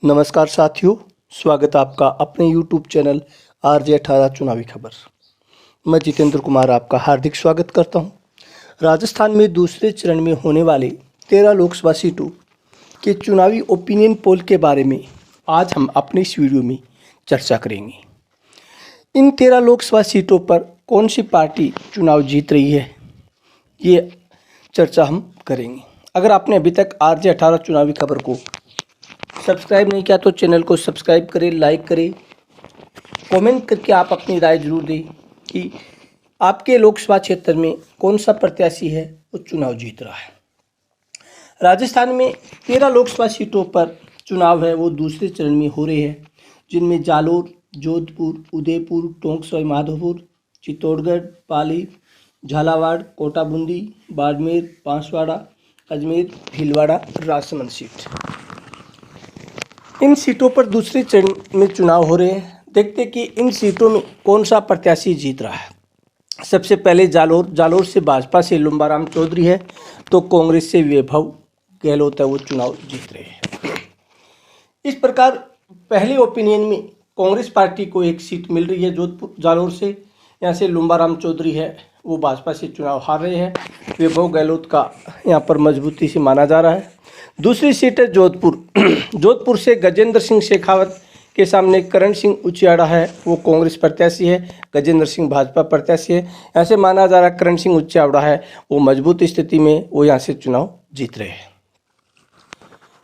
नमस्कार साथियों, स्वागत है आपका अपने YouTube चैनल RJ18 चुनावी खबर। मैं जितेंद्र कुमार आपका हार्दिक स्वागत करता हूं। राजस्थान में दूसरे चरण में होने वाले 13 लोकसभा सीटों के चुनावी ओपिनियन पोल के बारे में आज हम अपने इस वीडियो में चर्चा करेंगे। इन 13 लोकसभा सीटों पर कौन सी पार्टी चुनाव जीत रही है, ये चर्चा हम करेंगे। अगर आपने अभी तक RJ18 चुनावी खबर को सब्सक्राइब नहीं किया तो चैनल को सब्सक्राइब करें, लाइक करें, कमेंट करके आप अपनी राय जरूर दें कि आपके लोकसभा क्षेत्र में कौन सा प्रत्याशी है वो चुनाव जीत रहा है। राजस्थान में 13 लोकसभा सीटों पर चुनाव है वो दूसरे चरण में हो रहे हैं, जिनमें जालोर, जोधपुर, उदयपुर, टोंक सवाई माधोपुर, चित्तौड़गढ़, पाली, झालावाड़, कोटा बूंदी, बाड़मेर, बांसवाड़ा, अजमेर, भीलवाड़ा, राजसमंद सीट। इन सीटों पर दूसरे चरण में चुनाव हो रहे हैं। देखते कि इन सीटों में कौन सा प्रत्याशी जीत रहा है। सबसे पहले जालोर से भाजपा से लुम्बाराम चौधरी है, तो कांग्रेस से वैभव गहलोत है वो चुनाव जीत रहे हैं। इस प्रकार पहले ओपिनियन में कांग्रेस पार्टी को एक सीट मिल रही है जालोर से। यहाँ से लुम्बाराम चौधरी है वो भाजपा से चुनाव हार रहे हैं। वैभव गहलोत का यहाँ पर मजबूती से माना जा रहा है। दूसरी सीट है जोधपुर से गजेंद्र सिंह शेखावत के सामने करण सिंह उचियाड़ा है वो कांग्रेस प्रत्याशी है, गजेंद्र सिंह भाजपा प्रत्याशी है। यहाँ से माना जा रहा है करण सिंह उचियाड़ा है वो मजबूत स्थिति में वो यहाँ से चुनाव जीत रहे हैं।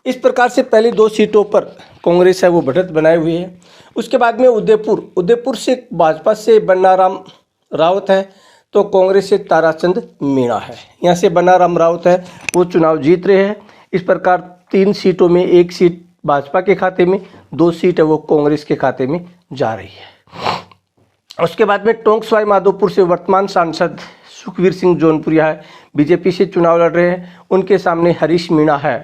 इस प्रकार से पहली दो सीटों पर कांग्रेस है वो बढ़त बनाए हुए है। उसके बाद में उदयपुर से भाजपा से बन्नाराम रावत है, तो कांग्रेस से ताराचंद मीणा है। यहाँ से बन्नाराम रावत है वो चुनाव जीत रहे हैं। इस प्रकार 3 सीटों में एक सीट भाजपा के खाते में, 2 सीट है वो कांग्रेस के खाते में जा रही है। उसके बाद में टोंक सवाई माधोपुर से वर्तमान सांसद सुखवीर सिंह जौनपुरिया है, बीजेपी से चुनाव लड़ रहे हैं। उनके सामने हरीश मीणा है,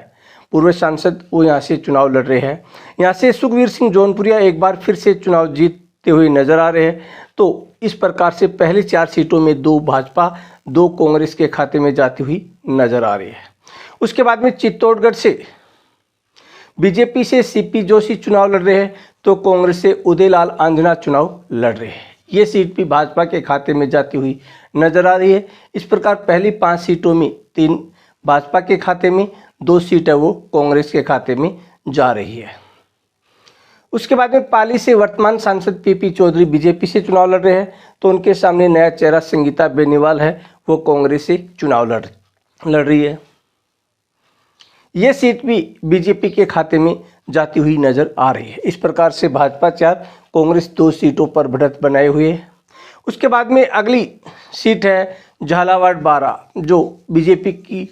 पूर्व सांसद, वो यहाँ से चुनाव लड़ रहे हैं। यहाँ से सुखवीर सिंह जौनपुरिया एक बार फिर से चुनाव जीतते हुए नजर आ रहे हैं। तो इस प्रकार से पहली 4 सीटों में 2 भाजपा, 2 कांग्रेस के खाते में जाती हुई नजर आ रही है। उसके बाद में चित्तौड़गढ़ से बीजेपी से सीपी जोशी चुनाव लड़ रहे हैं, तो कांग्रेस से उदयलाल आंजना चुनाव लड़ रहे हैं। ये सीट भी भाजपा के खाते में जाती हुई नजर आ रही है। इस प्रकार पहली 5 सीटों में 3 भाजपा के खाते में, 2 सीट है वो कांग्रेस के खाते में जा रही है। उसके बाद में पाली से वर्तमान सांसद पीपी चौधरी बीजेपी से चुनाव लड़ रहे हैं, तो उनके सामने नया चेहरा संगीता बेनीवाल है वो कांग्रेस से चुनाव लड़ रही है। ये सीट भी बीजेपी के खाते में जाती हुई नजर आ रही है। इस प्रकार से भाजपा 4, कांग्रेस 2 सीटों पर बढ़त बनाए हुए है। उसके बाद में अगली सीट है झालावाड़ 12, जो बीजेपी की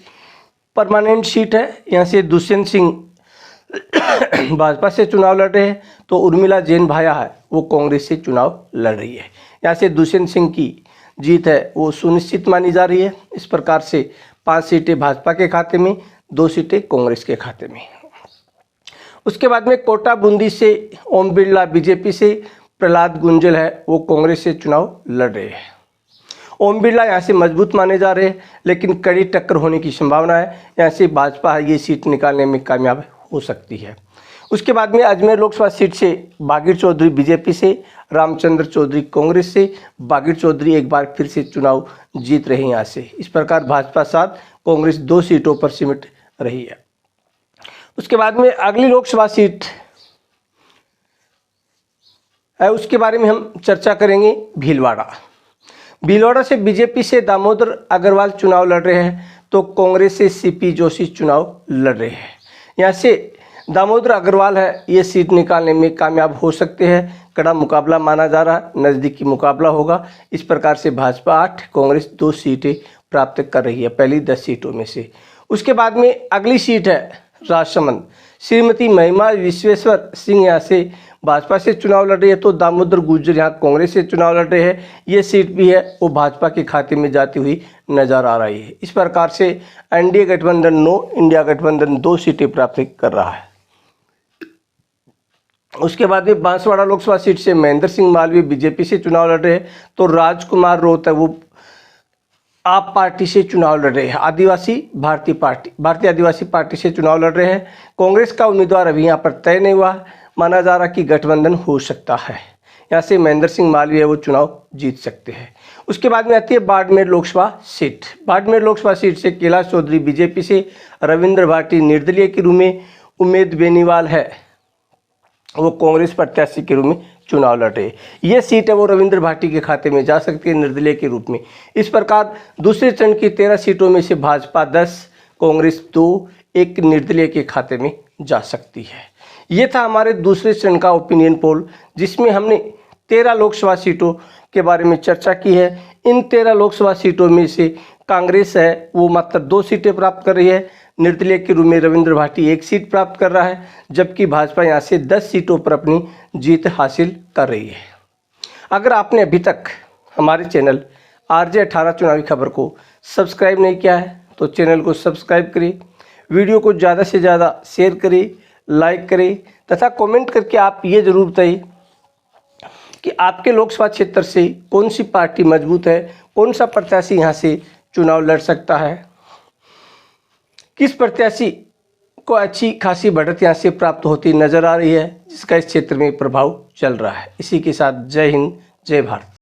परमानेंट सीट है। यहाँ से दुष्यंत सिंह भाजपा से चुनाव लड़ रहे हैं, तो उर्मिला जैन भाया है वो कांग्रेस से चुनाव लड़ रही है। यहाँ से दुष्यंत सिंह की जीत है वो सुनिश्चित मानी जा रही है। इस प्रकार से 5 सीटें भाजपा के खाते में, 2 सीटें कांग्रेस के खाते में। उसके बाद में कोटा बूंदी से ओम बिरला बीजेपी से, प्रहलाद गुंजल है वो कांग्रेस से चुनाव लड़ रहे हैं। ओम बिरला यहाँ से मजबूत माने जा रहे हैं, लेकिन कड़ी टक्कर होने की संभावना है। यहाँ से भाजपा ये सीट निकालने में कामयाब हो सकती है। उसके बाद में अजमेर लोकसभा सीट से बागीर चौधरी बीजेपी से, रामचंद्र चौधरी कांग्रेस से। बागीर चौधरी एक बार फिर से चुनाव जीत रहे हैं यहाँ से। इस प्रकार भाजपा 7, कांग्रेस 2 सीटों पर सिमट रही है। उसके बाद में अगली लोकसभा सीट है, उसके बारे में हम चर्चा करेंगे। भीलवाड़ा से बीजेपी से दामोदर अग्रवाल चुनाव लड़ रहे हैं, तो कांग्रेस से सीपी जोशी चुनाव लड़ रहे हैं। यहाँ से दामोदर अग्रवाल है ये सीट निकालने में कामयाब हो सकते हैं। कड़ा मुकाबला माना जा रहा है, नज़दीकी मुकाबला होगा। इस प्रकार से भाजपा 8, कांग्रेस 2 सीटें प्राप्त कर रही है पहली 10 सीटों में से। उसके बाद में अगली सीट है राजसमंद, श्रीमती महिमा विश्वेश्वर सिंह यहाँ से भाजपा से चुनाव लड़ रही है, तो दामोदर गुर्जर यहाँ कांग्रेस से चुनाव लड़ रहे हैं। ये सीट भी है वो भाजपा के खाते में जाती हुई नजर आ रही है। इस प्रकार से एनडीए गठबंधन 9, इंडिया गठबंधन 2 सीटें प्राप्त कर रहा है। उसके बाद में बांसवाड़ा लोकसभा सीट से महेंद्र सिंह मालवीय बीजेपी से चुनाव लड़ रहे हैं, तो राजकुमार रोहत है वो आप पार्टी से चुनाव लड़ रहे हैं, भारतीय आदिवासी पार्टी से चुनाव लड़ रहे हैं। कांग्रेस का उम्मीदवार अभी यहाँ पर तय नहीं हुआ, माना जा रहा कि गठबंधन हो सकता है, यहाँ से महेंद्र सिंह मालवीय वो चुनाव जीत सकते हैं। उसके बाद में आती है बाड़मेर लोकसभा सीट। बाड़मेर लोकसभा सीट से कैलाश चौधरी बीजेपी से, रविंद्र भाटी निर्दलीय के रूप में, उमेद बेनीवाल है वो कांग्रेस प्रत्याशी के रूप में चुनाव लड़ रहे। ये सीट है वो रविंद्र भाटी के खाते में जा सकती है निर्दलीय के रूप में। इस प्रकार दूसरे चरण की 13 सीटों में से भाजपा 10, कांग्रेस 2, एक निर्दलीय के खाते में जा सकती है। ये था हमारे दूसरे चरण का ओपिनियन पोल, जिसमें हमने 13 लोकसभा सीटों के बारे में चर्चा की है। इन 13 लोकसभा सीटों में से कांग्रेस है वो मात्र 2 सीटें प्राप्त कर रही है, निर्दलीय के रूप में रविंद्र भाटी 1 सीट प्राप्त कर रहा है, जबकि भाजपा यहाँ से 10 सीटों पर अपनी जीत हासिल कर रही है। अगर आपने अभी तक हमारे चैनल RJ 18 चुनावी खबर को सब्सक्राइब नहीं किया है तो चैनल को सब्सक्राइब करिए, वीडियो को ज़्यादा से ज़्यादा शेयर करिए, लाइक करिए तथा कमेंट करके आप ये ज़रूर बताइए कि आपके लोकसभा क्षेत्र से कौन सी पार्टी मजबूत है, कौन सा प्रत्याशी यहाँ से चुनाव लड़ सकता है, किस प्रत्याशी को अच्छी खासी बढ़त यहाँ से प्राप्त होती नजर आ रही है, जिसका इस क्षेत्र में प्रभाव चल रहा है। इसी के साथ जय हिंद, जय भारत।